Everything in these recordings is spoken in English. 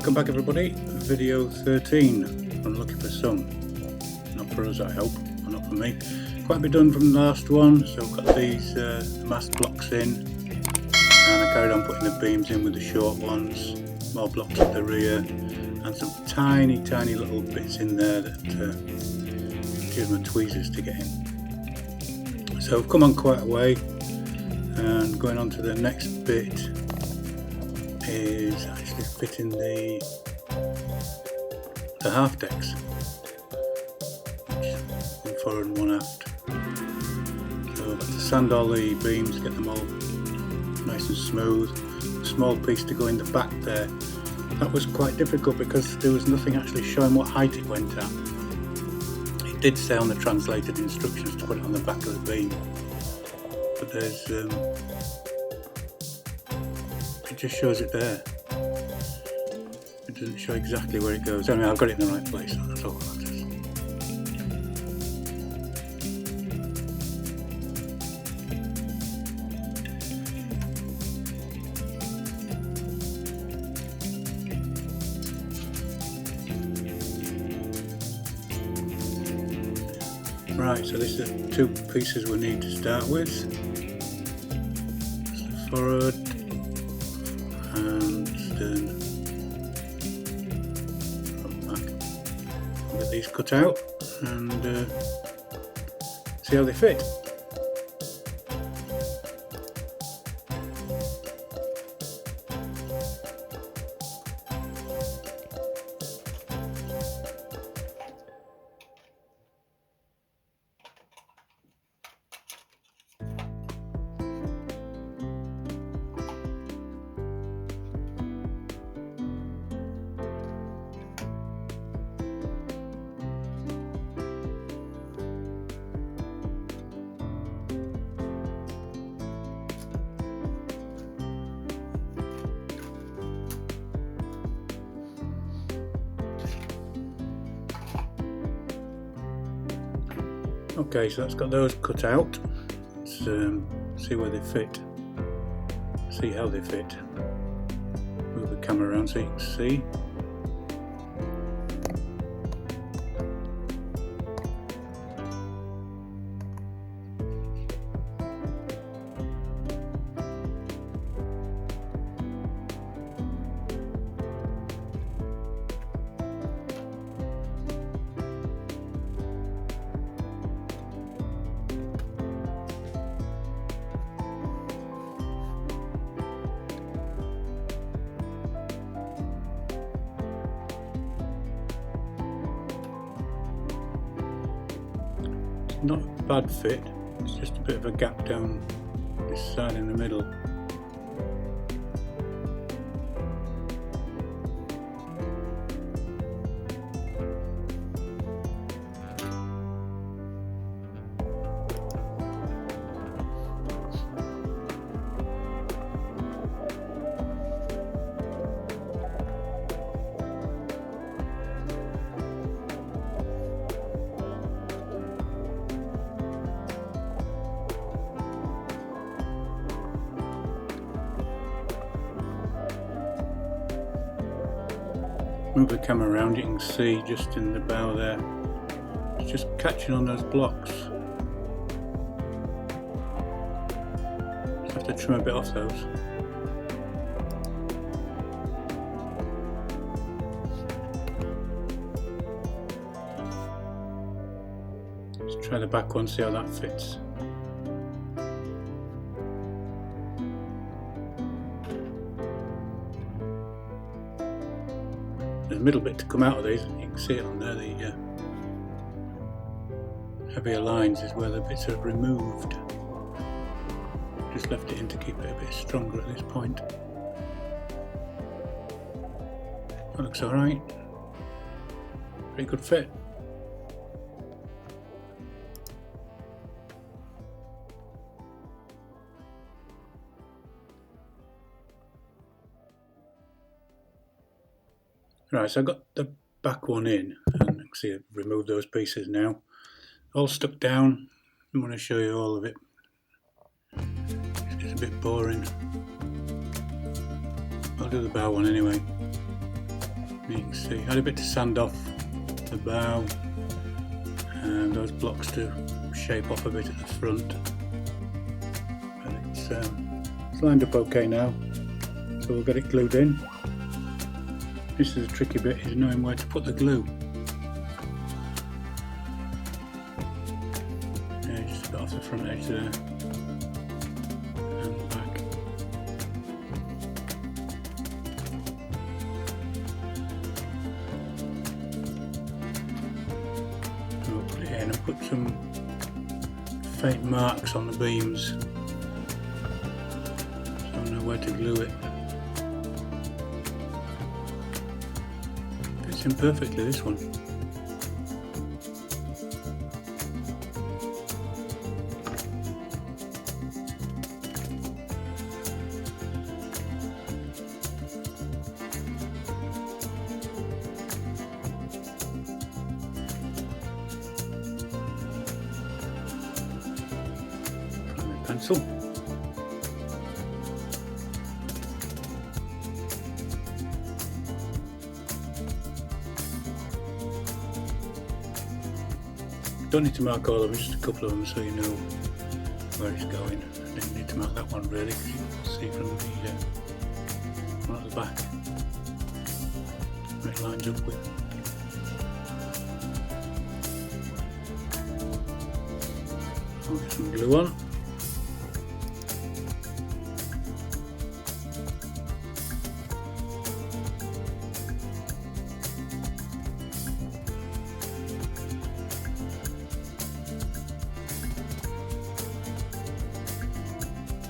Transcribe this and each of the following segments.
Welcome back everybody, video 13. I'm looking for some, not for us I hope, or not for me. Quite a bit done from the last one, so I've got these mast blocks in, and I carried on putting the beams in with the short ones, more blocks at the rear, and some tiny little bits in there that give my tweezers to get in. So I've come on quite a way, and going on to the next bit is actually fitting the half decks, one forward and one aft. So I've got to sand all the beams, get them all nice and smooth. A small piece to go in the back there, that was quite difficult because there was nothing actually showing what height it went at. It did say on the translated instructions to put it on the back of the beam, but there's it just shows it there. It doesn't show exactly where it goes. Anyway, I've got it in the right place, that's all that matters. Right, so this is the two pieces we need to start with. That's the forward and stern. I'll get these cut out and see how they fit. Okay, so that's got those cut out. Let's see where they fit, see how they fit. Move the camera around so you can see. Not a bad fit, it's just a bit of a gap down this side in the middle. Move the camera around, you can see just in the bow there, it's just catching on those blocks. Just have to trim a bit off those. Let's try the back one, see how that fits. There's a middle bit to come out of these, and you can see it on there, the heavier lines is where the bits are removed. Just left it in to keep it a bit stronger at this point. That looks alright. Pretty good fit. Right, so I got the back one in, and you can see I've removed those pieces now. All stuck down. I'm going to show you all of it. It's a bit boring. I'll do the bow one anyway. You can see I had a bit to sand off the bow and those blocks to shape off a bit at the front, but it's lined up okay now, so we'll get it glued in. This is a tricky bit, is knowing where to put the glue. Yeah, just a bit off the front edge there and the back. I'll put it in and put some faint marks on the beams so I know where to glue it. Fits in perfectly, this one. Pencil. Don't need to mark all of them, just a couple of them so you know where it's going. I didn't need to mark that one really because you can see from the one at the back where it lines up with. I'll get some glue on.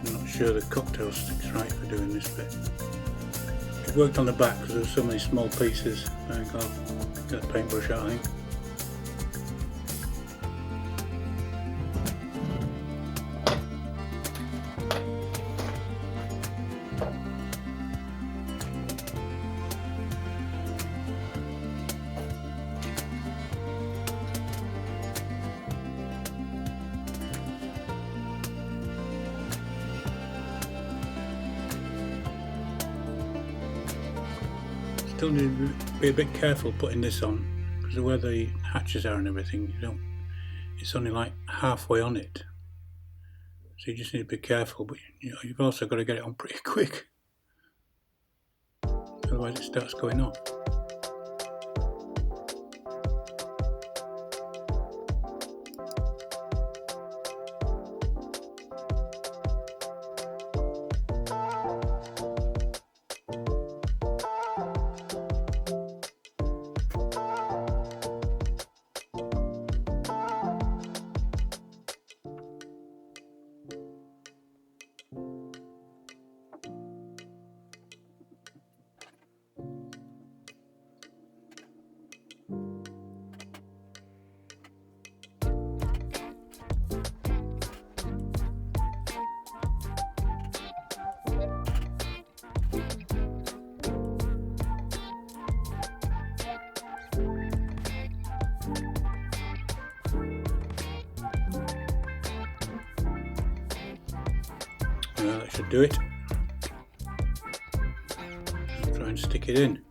I'm not sure the cocktail stick's right for doing this bit. It worked on the back because there's so many small pieces. I think I'll get a paintbrush out, I think. Still need to be a bit careful putting this on because of where the hatches are and everything. It's only like halfway on it, so you just need to be careful. But you've also got to get it on pretty quick, otherwise it starts going off. Well, that should do it. I'll try and stick it in.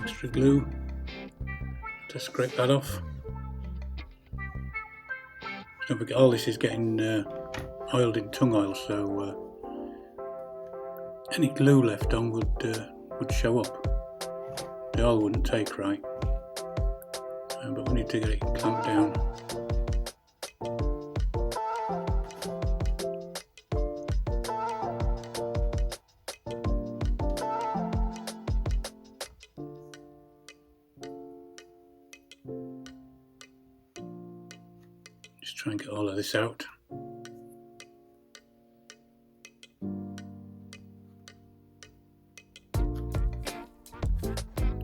Extra glue to scrape that off. Don't forget, all this is getting oiled in tung oil, so any glue left on would show up. The oil wouldn't take right, but we need to get it clamped down. Just try and get all of this out.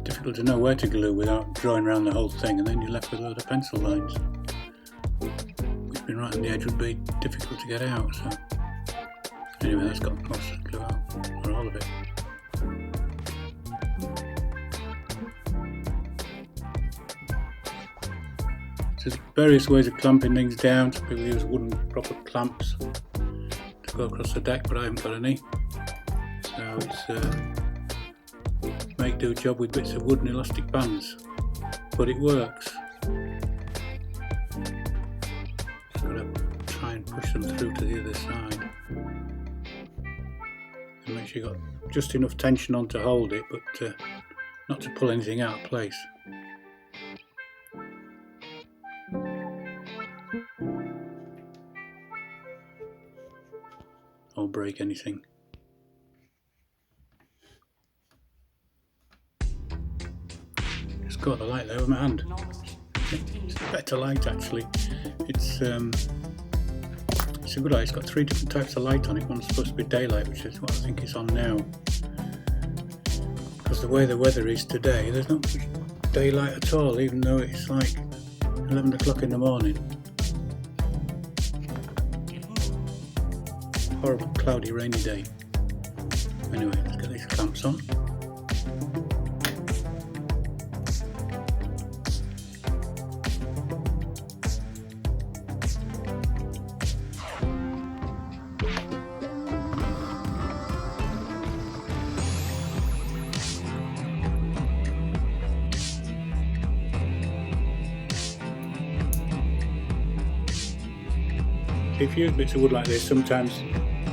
Difficult to know where to glue without drawing around the whole thing, and then you're left with a load of pencil lines, which being right on the edge would be difficult to get out. So anyway, that's got most of the glue out, or all of it. There's various ways of clamping things down. Some people use wooden proper clamps to go across the deck, but I haven't got any. So it's make do job with bits of wood and elastic bands, but it works. Just got to try and push them through to the other side. And make sure you got just enough tension on to hold it, but not to pull anything out of place. Or break anything. Just got the light there with my hand. It's better light actually. It's a good light. It's got 3 different types of light on it. One's supposed to be daylight, which is what I think it's on now. Because the way the weather is today, there's not much daylight at all, even though it's like 11 o'clock in the morning. Horrible cloudy rainy day. Anyway, let's get these clamps on. If you use bits of wood like this, sometimes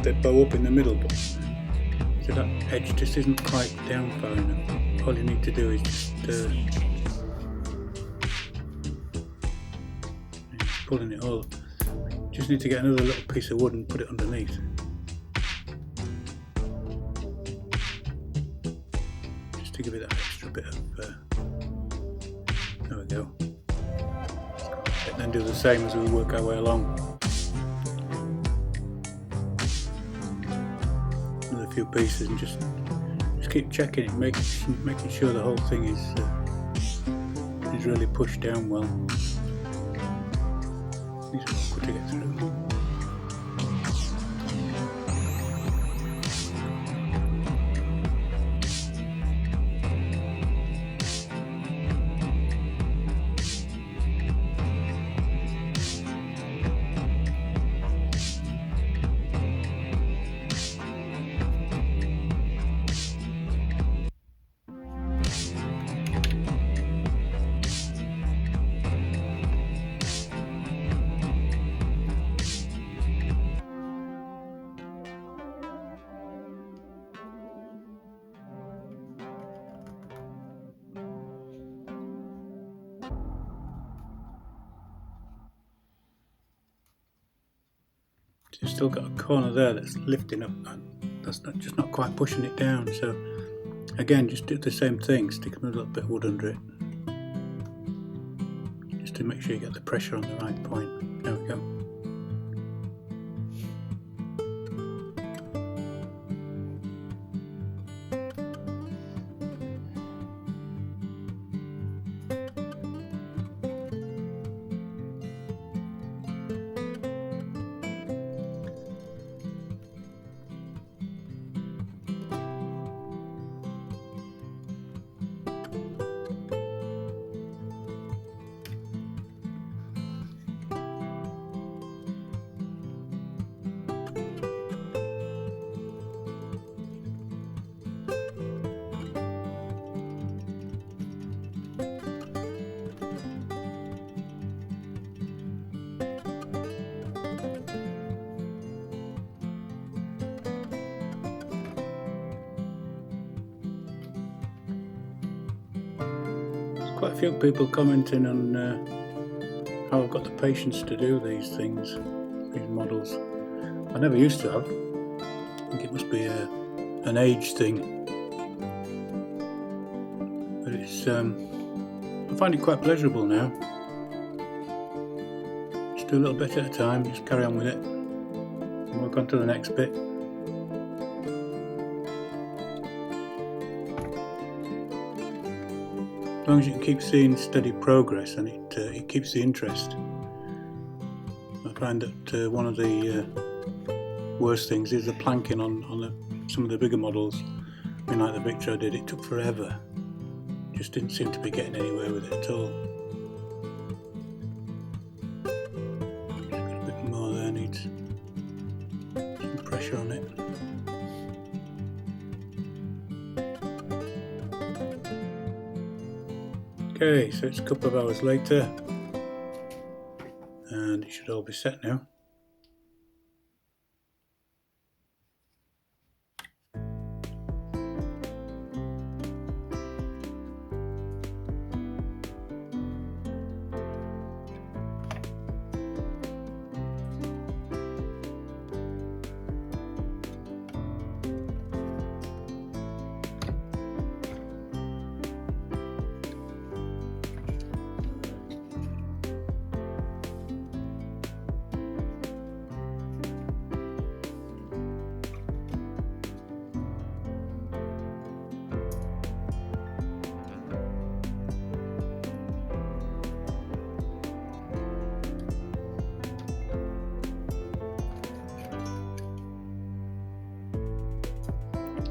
they bow up in the middle, but so that edge just isn't quite down far enough. All you need to do is just pulling it all. Just need to get another little piece of wood and put it underneath. Just to give it that extra bit of. There we go. And then do the same as we work our way along. A few pieces and just keep checking it, making sure the whole thing is really pushed down well. It's good to get through. You've still got a corner there that's lifting up, and that's just not quite pushing it down. So again, just do the same thing, stick a little bit of wood under it, just to make sure you get the pressure on the right point. There we go. Quite a few people commenting on how I've got the patience to do these things, these models. I never used to have. I think it must be an age thing. But it's I find it quite pleasurable now. Just do a little bit at a time, just carry on with it and work on to the next bit. As long as you can keep seeing steady progress, and it keeps the interest. I find that one of the worst things is the planking on some of the bigger models. I mean, like the Victor I did, it took forever. Just didn't seem to be getting anywhere with it at all. needs some pressure on it. Okay, so it's a couple of hours later and it should all be set now.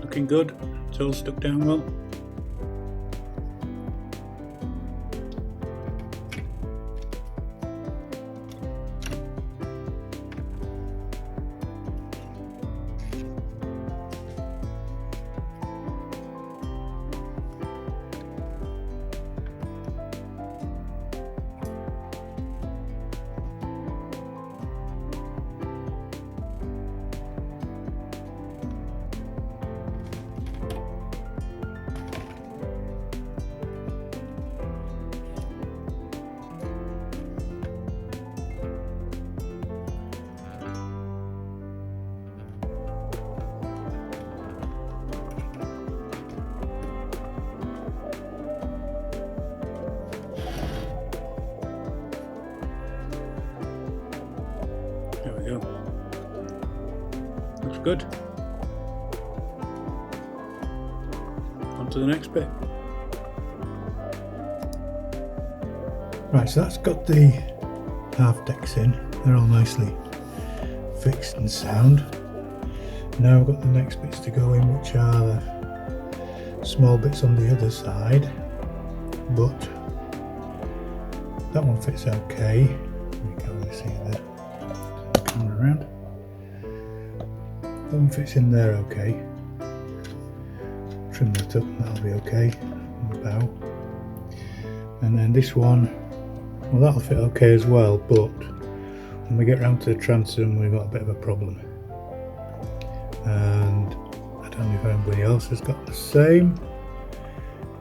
Looking good, it's all stuck down well. There we go. Looks good. On to the next bit. Right, so that's got the half decks in. They're all nicely fixed and sound. Now we've got the next bits to go in, which are the small bits on the other side. But that one fits okay. You can't really see it there. Camera around. That one fits in there okay. Trim that up and that'll be okay. About. And then this one, well, that'll fit okay as well, but when we get round to the transom we've got a bit of a problem. And I don't know if anybody else has got the same.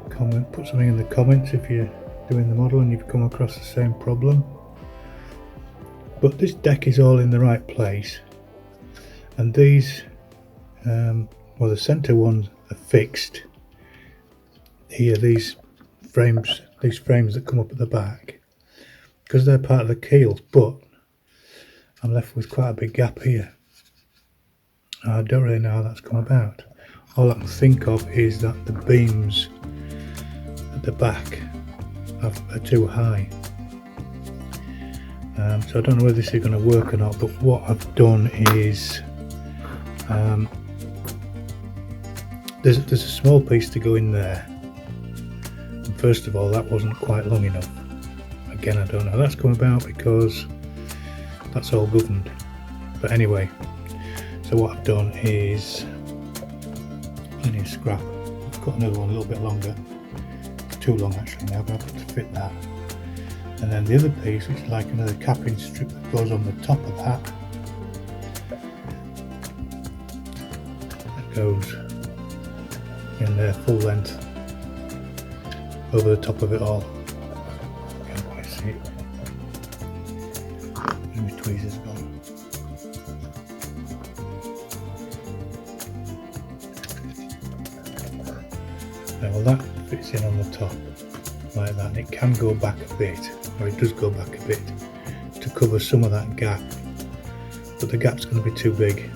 Comment, put something in the comments if you're doing the model and you've come across the same problem. But this deck is all in the right place, and these, well, the centre ones are fixed. Here, these frames that come up at the back, because they're part of the keels, but I'm left with quite a big gap here. I don't really know how that's come about. All I can think of is that the beams at the back are too high. So I don't know whether this is going to work or not, but what I've done is there's a small piece to go in there, and first of all that wasn't quite long enough. Again, I don't know how that's come about because that's all governed, but anyway, so what I've done is plenty of scrap. I've got another one a little bit longer. It's too long actually now, but I've got to fit that. And then the other piece, which is like another capping strip that goes on the top of that, goes in there full length over the top of it all. Can't quite see it. Maybe tweezers gone. Now, well, that fits in on the top like that, and it can go back a bit, or it does go back a bit to cover some of that gap, but the gap's going to be too big,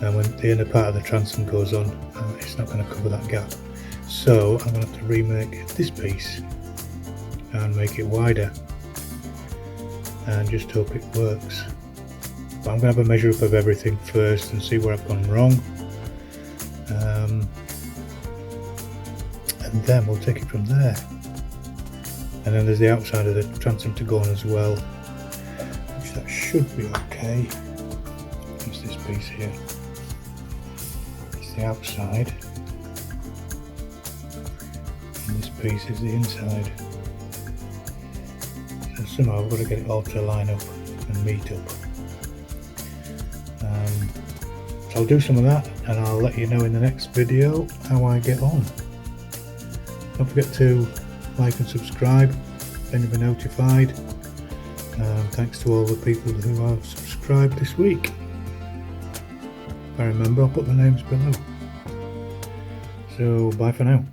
and when the inner part of the transom goes on, it's not going to cover that gap. So I'm going to have to remake this piece and make it wider and just hope it works. But I'm going to have a measure up of everything first and see where I've gone wrong, and then we'll take it from there. And then there's the outside of the transom to go on as well, which that should be okay. It's this piece here. It's the outside. And this piece is the inside. So somehow I've got to get it all to line up and meet up. So I'll do some of that and I'll let you know in the next video how I get on. Don't forget to like and subscribe then you'll be notified. Thanks to all the people who have subscribed this week. If I remember, I'll put the names below. So bye for now.